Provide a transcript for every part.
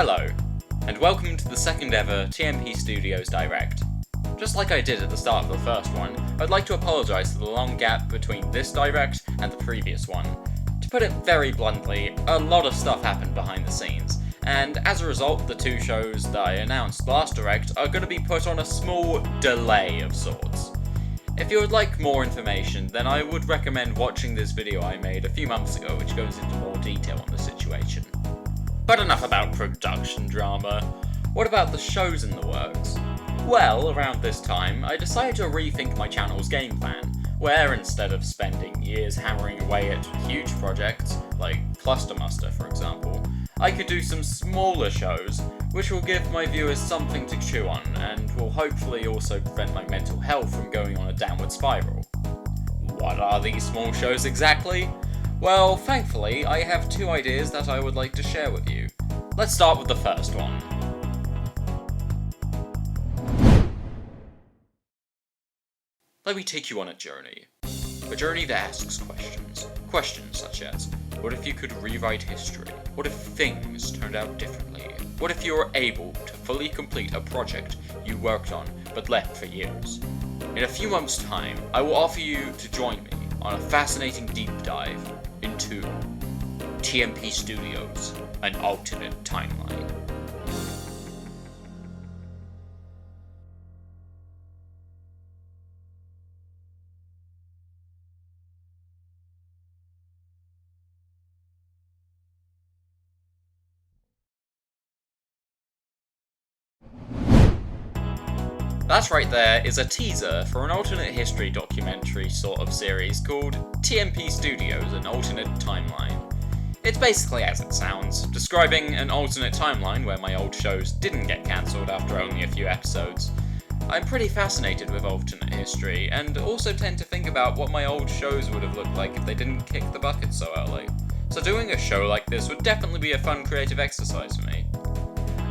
Hello, and welcome to the second ever TMP Studios Direct. Just like I did at the start of the first one, I'd like to apologise for the long gap between this Direct and the previous one. To put it very bluntly, a lot of stuff happened behind the scenes, and as a result, the two shows that I announced last Direct are going to be put on a small delay of sorts. If you would like more information, then I would recommend watching this video I made a few months ago which goes into more detail on the situation. But enough about production drama. What about the shows in the works? Well, around this time, I decided to rethink my channel's game plan, where instead of spending years hammering away at huge projects, like Cluster Muster for example, I could do some smaller shows, which will give my viewers something to chew on, and will hopefully also prevent my mental health from going on a downward spiral. What are these small shows exactly? Well, thankfully, I have two ideas that I would like to share with you. Let's start with the first one. Let me take you on a journey. A journey that asks questions. Questions such as, what if you could rewrite history? What if things turned out differently? What if you were able to fully complete a project you worked on but left for years? In a few months' time, I will offer you to join me on a fascinating deep dive into TMP Studios, an alternate timeline. That right there is a teaser for an alternate history documentary sort of series called TMP Studios, an alternate timeline. It's basically as it sounds, describing an alternate timeline where my old shows didn't get cancelled after only a few episodes. I'm pretty fascinated with alternate history, and also tend to think about what my old shows would have looked like if they didn't kick the bucket so early. So doing a show like this would definitely be a fun creative exercise for me.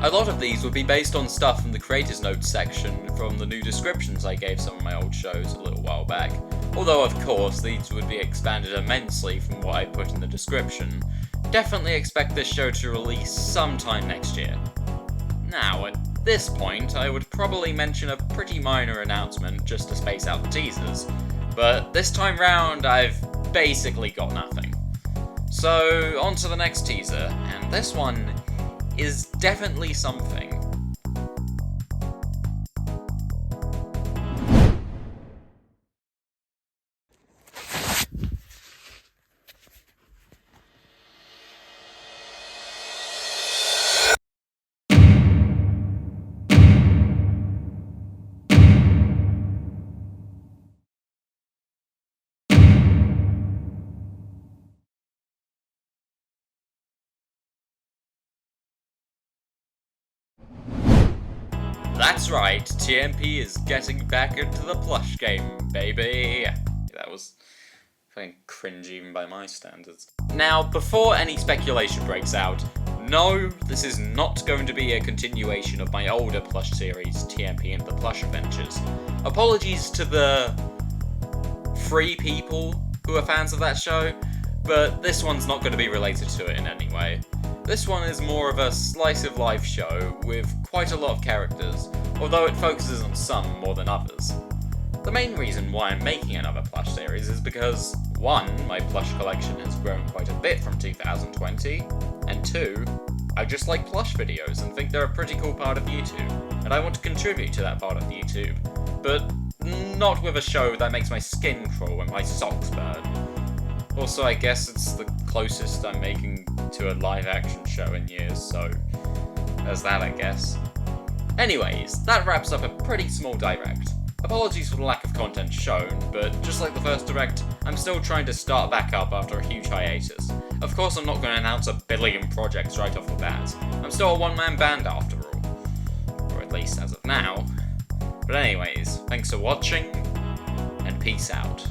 A lot of these would be based on stuff from the Creators Notes section from the new descriptions I gave some of my old shows a little while back, although of course these would be expanded immensely from what I put in the description. Definitely expect this show to release sometime next year. Now, at this point, I would probably mention a pretty minor announcement just to space out the teasers, but this time round I've basically got nothing. So, on to the next teaser, and this one is definitely something. That's right, TMP is getting back into the plush game, baby. That was fucking cringe even by my standards. Now, before any speculation breaks out, no, this is not going to be a continuation of my older plush series, TMP and the Plush Adventures. Apologies to the 3 people who are fans of that show, but this one's not going to be related to it in any way. This one is more of a slice of life show with quite a lot of characters, although it focuses on some more than others. The main reason why I'm making another plush series is because 1, my plush collection has grown quite a bit from 2020, and 2, I just like plush videos and think they're a pretty cool part of YouTube, and I want to contribute to that part of YouTube, but not with a show that makes my skin crawl and my socks burn. Also, I guess it's the closest I'm making to a live-action show in years, so there's that, I guess. Anyways, that wraps up a pretty small Direct. Apologies for the lack of content shown, but just like the first Direct, I'm still trying to start back up after a huge hiatus. Of course, I'm not going to announce a billion projects right off the bat. I'm still a one-man band after all. Or at least as of now. But anyways, thanks for watching, and peace out.